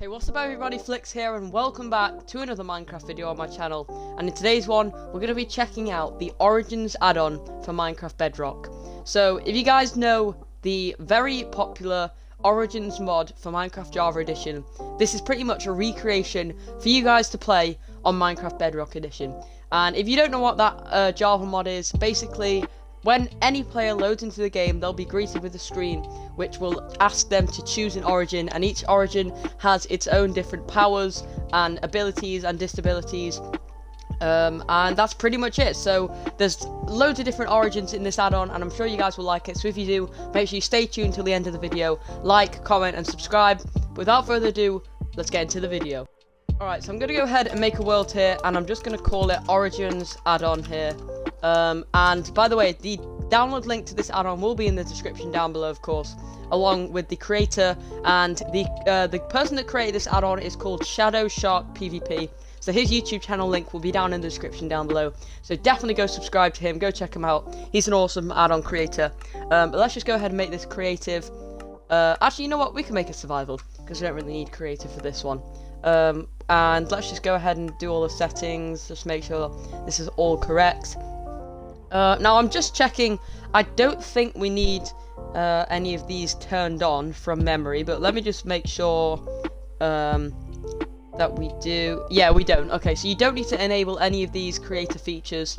Hey, what's up everybody, Flixx here and welcome back to another Minecraft video on my channel. And in today's one, we're going to be checking out the Origins add-on for Minecraft Bedrock. So, if you guys know the very popular Origins mod for Minecraft Java Edition, this is pretty much a recreation for you guys to play on Minecraft Bedrock Edition. And if you don't know what that Java mod is, basically, when any player loads into the game, they'll be greeted with a screen which will ask them to choose an origin, and each origin has its own different powers and abilities and disabilities, and that's pretty much it. So there's loads of different origins in this add-on, and I'm sure you guys will like it. So if you do, make sure you stay tuned till the end of the video, like, comment and subscribe. But without further ado, let's get into the video. Alright, so I'm going to go ahead and make a world here, and I'm just going to call it Origins add-on here. And by the way, the download link to this add-on will be in the description down below, of course, along with the creator, and the person that created this add-on is called Shadow Shark PvP. So his YouTube channel link will be down in the description down below. So definitely go subscribe to him, go check him out. He's an awesome add-on creator. But let's just go ahead and make this creative. Actually, you know what? We can make it survival, because we don't really need creative for this one. And let's just go ahead and do all the settings, just make sure this is all correct. Now I'm just checking, I don't think we need any of these turned on from memory, but let me just make sure that we do. Yeah, we don't. Okay, so you don't need to enable any of these creator features.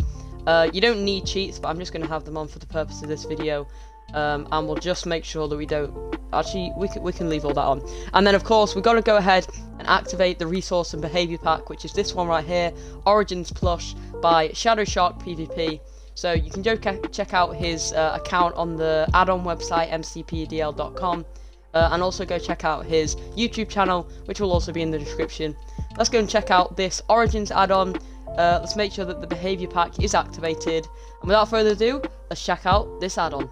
You don't need cheats, but I'm just going to have them on for the purpose of this video. And we'll just make sure that we don't. Actually, we can leave all that on. And then of course we've got to go ahead and activate the resource and behavior pack, which is this one right here, Origins Plush by Shadow Shark PvP. So you can go check out his account on the add-on website, MCPEDL.com, and also go check out his YouTube channel, which will also be in the description. Let's go and check out this Origins add-on. Let's make sure that the behavior pack is activated. And without further ado, let's check out this add-on.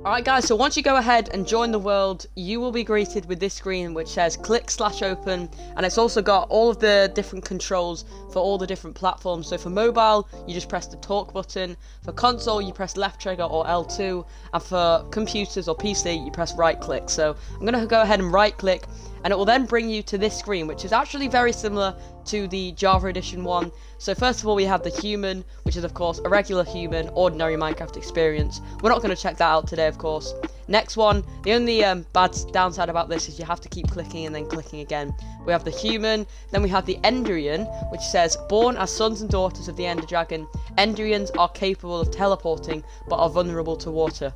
Alright guys, so once you go ahead and join the world, you will be greeted with this screen which says click/open, and it's also got all of the different controls for all the different platforms. So for mobile, you just press the talk button, for console you press left trigger or L2, and for computers or PC you press right click. So I'm going to go ahead and right click, and it will then bring you to this screen, which is actually very similar to the Java Edition one. So first of all, we have the human, which is of course a regular human, ordinary Minecraft experience. We're not going to check that out today, of course. Next one, the only bad downside about this is you have to keep clicking and then clicking again. We have the human, then we have the Enderian, which says, born as sons and daughters of the Ender Dragon, Enderians are capable of teleporting, but are vulnerable to water.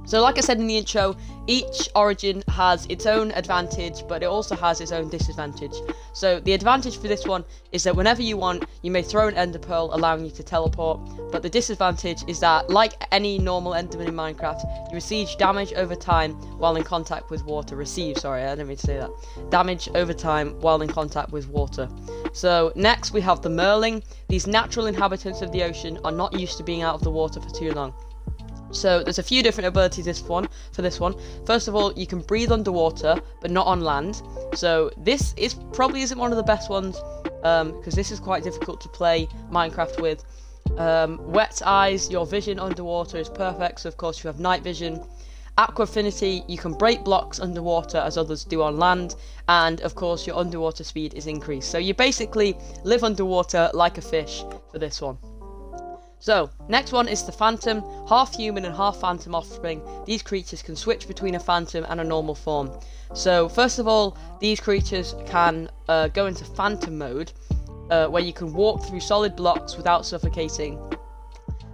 So like I said in the intro, each origin has its own advantage, but it also has its own disadvantage. So the advantage for this one is that whenever you want, you may throw an ender pearl, allowing you to teleport. But the disadvantage is that, like any normal enderman in Minecraft, you receive damage over time while in contact with water. Sorry, I didn't mean to say that. Damage over time while in contact with water. So next we have the Merlin. These natural inhabitants of the ocean are not used to being out of the water for too long. So there's a few different abilities for this one. First of all, you can breathe underwater, but not on land. So this probably isn't one of the best ones, because this is quite difficult to play Minecraft with. Wet eyes, your vision underwater is perfect, so of course you have night vision. Aqua affinity, you can break blocks underwater as others do on land, and of course your underwater speed is increased. So you basically live underwater like a fish for this one. So, next one is the Phantom, half human and half phantom offspring. These creatures can switch between a phantom and a normal form. So, first of all, these creatures can go into phantom mode, where you can walk through solid blocks without suffocating.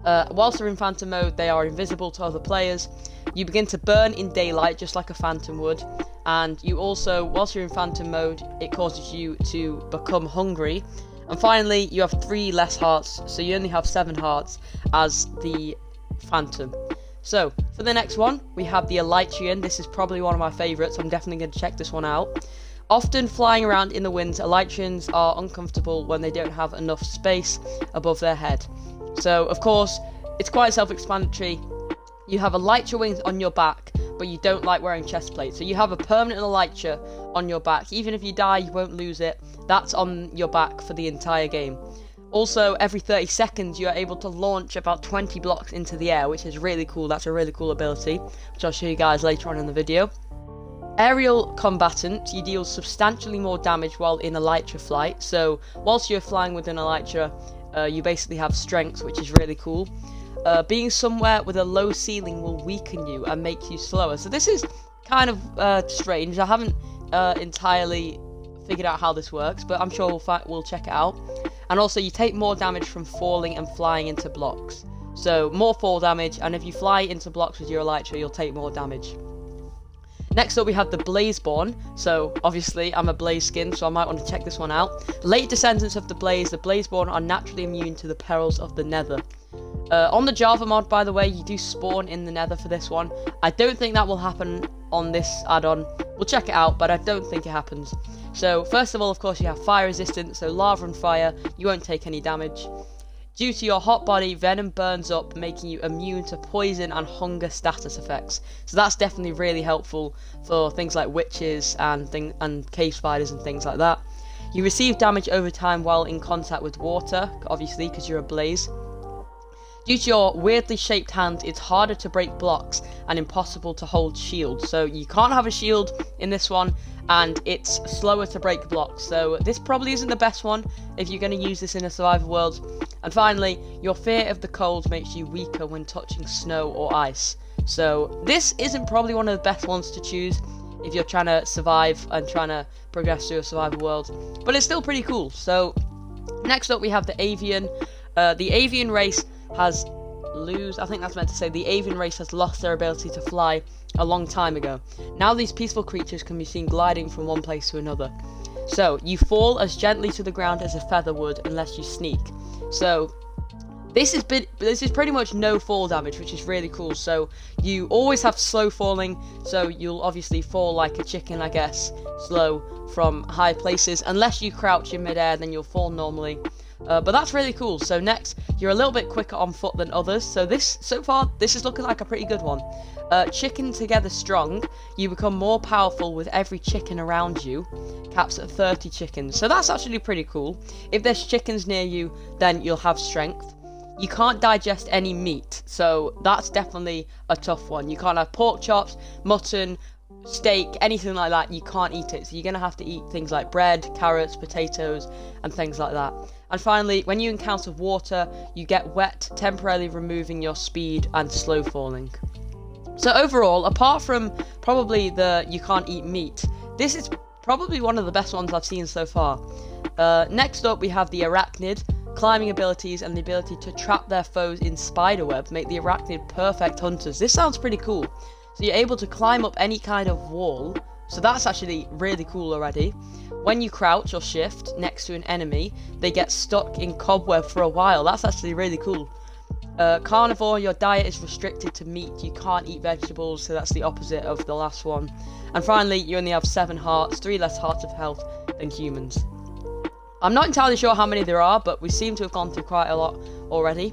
Whilst they're in phantom mode, they are invisible to other players. You begin to burn in daylight, just like a phantom would. And you also, whilst you're in phantom mode, it causes you to become hungry. And finally, you have 3 less hearts, so you only have 7 hearts as the Phantom. So, for the next one, we have the Elytran. This is probably one of my favourites, I'm definitely going to check this one out. Often flying around in the winds, Elytrans are uncomfortable when they don't have enough space above their head. So, of course, it's quite self-explanatory. You have Elytra wings on your back, but you don't like wearing chest plates. So you have a permanent Elytra on your back. Even if you die, you won't lose it. That's on your back for the entire game. Also, every 30 seconds, you are able to launch about 20 blocks into the air, which is really cool. That's a really cool ability, which I'll show you guys later on in the video. Aerial Combatant, you deal substantially more damage while in Elytra flight. So whilst you're flying with an Elytra, you basically have strength, which is really cool. Being somewhere with a low ceiling will weaken you and make you slower. So this is kind of strange. I haven't entirely figured out how this works, but I'm sure we'll check it out. And also you take more damage from falling and flying into blocks. So more fall damage, and if you fly into blocks with your Elytra, you'll take more damage. Next up we have the Blazeborn. So obviously I'm a Blaze skin, so I might want to check this one out. Late descendants of the Blazeborn are naturally immune to the perils of the Nether. On the Java mod, by the way, you do spawn in the Nether for this one. I don't think that will happen on this add-on. We'll check it out, but I don't think it happens. So first of all, of course, you have fire resistance, so lava and fire, you won't take any damage. Due to your hot body, venom burns up, making you immune to poison and hunger status effects. So that's definitely really helpful for things like witches and cave spiders and things like that. You receive damage over time while in contact with water, obviously, because you're a blaze. Due to your weirdly shaped hand, it's harder to break blocks and impossible to hold shields. So you can't have a shield in this one, and it's slower to break blocks. So this probably isn't the best one if you're going to use this in a survival world. And finally, your fear of the cold makes you weaker when touching snow or ice. So this isn't probably one of the best ones to choose if you're trying to survive and trying to progress through a survival world. But it's still pretty cool. So next up we have the Avian. The Avian race has the Avian race has lost their ability to fly a long time ago. Now these peaceful creatures can be seen gliding from one place to another. So you fall as gently to the ground as a feather would unless you sneak. So this is pretty much no fall damage, which is really cool. So you always have slow falling, so you'll obviously fall like a chicken, I guess, slow from high places. Unless you crouch in midair, then you'll fall normally. But that's really cool. So next, you're a little bit quicker on foot than others. So so far, this is looking like a pretty good one. Chicken together strong. You become more powerful with every chicken around you. Caps at 30 chickens. So that's actually pretty cool. If there's chickens near you, then you'll have strength. You can't digest any meat. So that's definitely a tough one. You can't have pork chops, mutton, steak, anything like that. You can't eat it. So you're going to have to eat things like bread, carrots, potatoes, and things like that. And finally, when you encounter water, you get wet, temporarily removing your speed and slow falling. So overall, apart from probably the you can't eat meat, this is probably one of the best ones I've seen so far. Next up, we have the Arachnid. Climbing abilities and the ability to trap their foes in spiderweb make the Arachnid perfect hunters. This sounds pretty cool. So you're able to climb up any kind of wall. So that's actually really cool already. When you crouch or shift next to an enemy, they get stuck in cobweb for a while. That's actually really cool. Carnivore, your diet is restricted to meat. You can't eat vegetables, so that's the opposite of the last one. And finally, you only have 7 hearts, 3 less hearts of health than humans. I'm not entirely sure how many there are, but we seem to have gone through quite a lot already.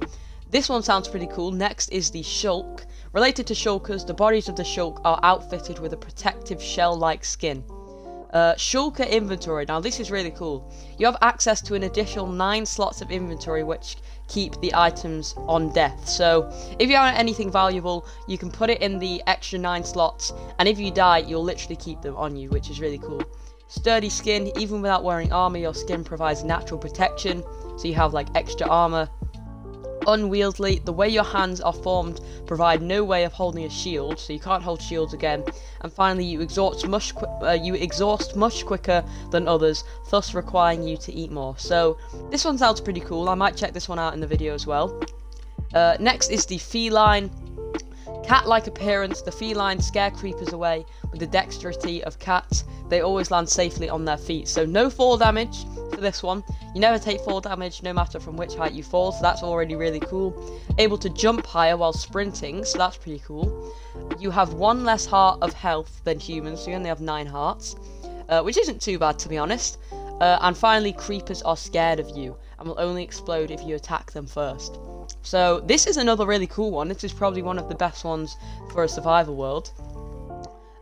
This one sounds pretty cool. Next is the Shulk. Related to Shulkers, the bodies of the Shulk are outfitted with a protective shell-like skin. Shulker Inventory. Now this is really cool. You have access to an additional 9 slots of inventory which keep the items on death. So if you have anything valuable, you can put it in the extra 9 slots, and if you die, you'll literally keep them on you, which is really cool. Sturdy skin. Even without wearing armor, your skin provides natural protection, so you have like extra armor. Unwieldy. The way your hands are formed provide no way of holding a shield, so you can't hold shields again. And finally, you exhaust much quicker than others, thus requiring you to eat more. So this one sounds pretty cool. I might check this one out in the video as well. Next is the Feline. Cat-like appearance. The feline scare creepers away with the dexterity of cats. They always land safely on their feet. So no fall damage for this one. You never take fall damage no matter from which height you fall, so that's already really cool. Able to jump higher while sprinting, so that's pretty cool. You have 1 less heart of health than humans, so you only have 9 hearts, which isn't too bad to be honest. And finally, creepers are scared of you and will only explode if you attack them first. So this is another really cool one. This is probably one of the best ones for a survival world.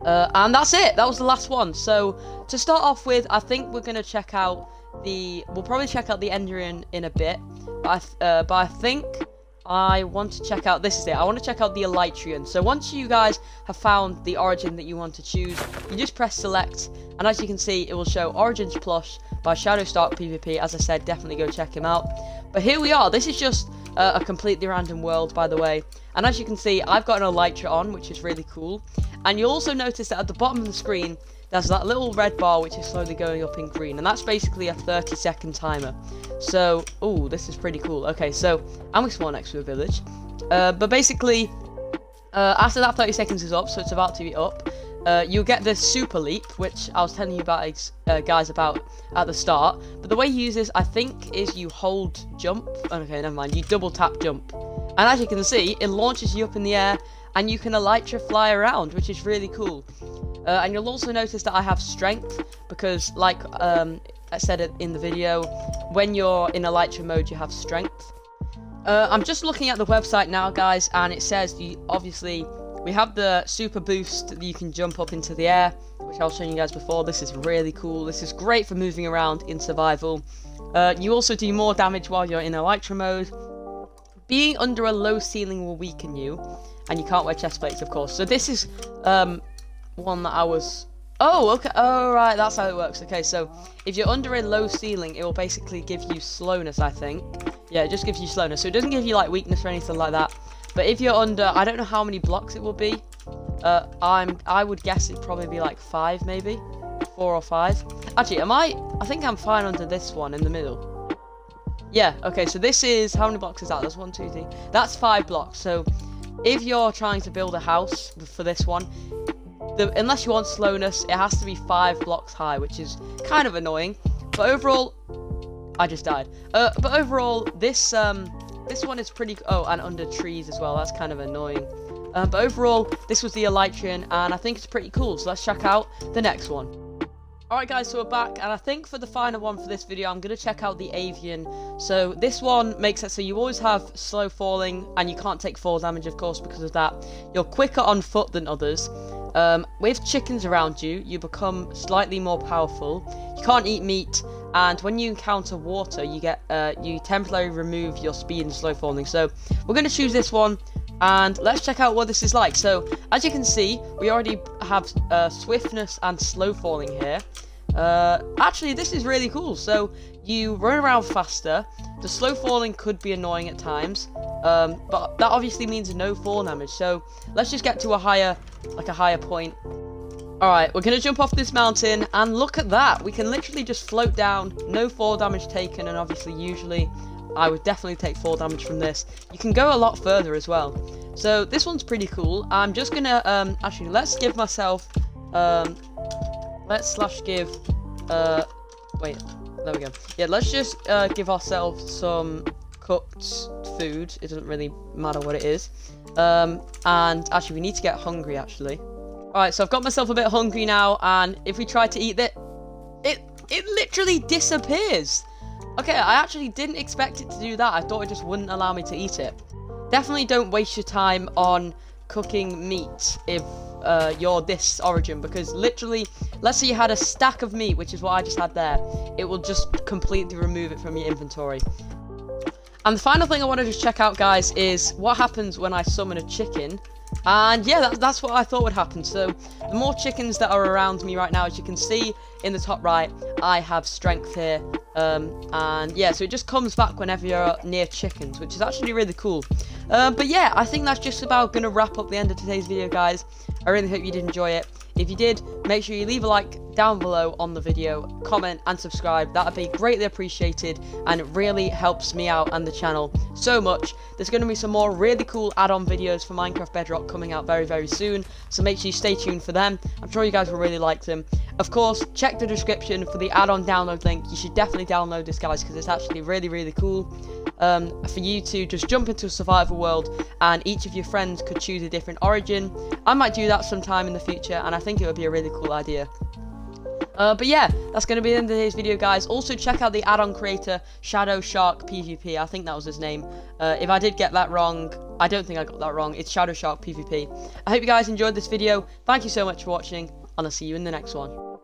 And that's it. That was the last one. So to start off with, I think we're going to check out we'll probably check out the Enderman in a bit. But I think I want to check out, this is it, I want to check out the Elytran. So once you guys have found the origin that you want to choose, you just press select, and as you can see, it will show Origins Plush by Shadowstark PvP. As I said, definitely go check him out. But here we are, this is just a completely random world, by the way. And as you can see, I've got an Elytra on, which is really cool. And you'll also notice that at the bottom of the screen, there's that little red bar which is slowly going up in green, and that's basically a 30-second timer. So, ooh, this is pretty cool. Okay, so, and we spawn next to a village. But basically, after that 30 seconds is up, so it's about to be up, you'll get this super leap, which I was telling you about, guys, about at the start. But the way you use this, I think, is you hold jump. Okay, never mind. You double tap jump. And as you can see, it launches you up in the air, and you can Elytra fly around, which is really cool. And you'll also notice that I have strength, because like I said it in the video, when you're in Elytra mode, you have strength. I'm just looking at the website now, guys, and it says obviously we have the super boost that you can jump up into the air, which I was showing you guys before. This is really cool. This is great for moving around in survival. You also do more damage while you're in Elytra mode. Being under a low ceiling will weaken you, and you can't wear chest plates, of course. So this is one that I was... Oh, okay. Oh, right, that's how it works. Okay, so if you're under a low ceiling, it will basically give you slowness, I think. Yeah, it just gives you slowness. So it doesn't give you, like, weakness or anything like that. But if you're under... I don't know how many blocks it will be. I would guess it'd probably be, like, 5, maybe. 4 or 5. Actually, I think I'm fine under this one in the middle. Yeah, okay, so this is... How many blocks is that? That's 1, 2, 3. That's 5 blocks. So if you're trying to build a house for this one... unless you want slowness, it has to be 5 blocks high, which is kind of annoying. But overall, I just died. But overall, this one is pretty. Oh, and under trees as well. That's kind of annoying. But overall, this was the Elytran, and I think it's pretty cool. So let's check out the next one. Alright guys, so we're back, and I think for the final one for this video, I'm going to check out the Avian. So this one makes it so you always have slow falling, and you can't take fall damage, of course, because of that. You're quicker on foot than others. With chickens around you, you become slightly more powerful. You can't eat meat, and when you encounter water, you get you temporarily remove your speed and slow falling. So we're going to choose this one, and let's check out what this is like. So as you can see, we already have swiftness and slow falling here. Actually, this is really cool. So you run around faster. The slow falling could be annoying at times, but that obviously means no fall damage. So let's just get to a higher point. Alright, we're gonna jump off this mountain, and look at that. We can literally just float down, no fall damage taken, and obviously usually I would definitely take fall damage from this. You can go a lot further as well. So this one's pretty cool. I'm just gonna actually let's give myself give wait, there we go. Yeah, let's just give ourselves some cooked food. It doesn't really matter what it is. And actually we need to get hungry actually. Alright, so I've got myself a bit hungry now, and if we try to eat it literally disappears. Okay, I actually didn't expect it to do that. I thought it just wouldn't allow me to eat it. Definitely don't waste your time on cooking meat if you're this origin, because literally, let's say you had a stack of meat, which is what I just had there, it will just completely remove it from your inventory. And the final thing I want to just check out, guys, is what happens when I summon a chicken. And yeah, that's what I thought would happen. So the more chickens that are around me right now, as you can see in the top right, I have strength here. And yeah, so it just comes back whenever you're near chickens, which is actually really cool. But yeah, I think that's just about going to wrap up the end of today's video, guys. I really hope you did enjoy it. If you did, make sure you leave a like down below on the video, comment and subscribe. That would be greatly appreciated, and it really helps me out and the channel so much. There's going to be some more really cool add-on videos for Minecraft Bedrock coming out very, very soon, so make sure you stay tuned for them. I'm sure you guys will really like them. Of course, check the description for the add-on download link. You should definitely download this, guys, because it's actually really, really cool. For you to just jump into a survival world, and each of your friends could choose a different origin. I might do that sometime in the future, and I think it would be a really cool idea. But yeah, that's going to be the end of today's video, guys. Also, check out the add-on creator, Shadowshark PvP. I think that was his name. If I did get that wrong, I don't think I got that wrong. It's Shadowshark PvP. I hope you guys enjoyed this video. Thank you so much for watching, and I'll see you in the next one.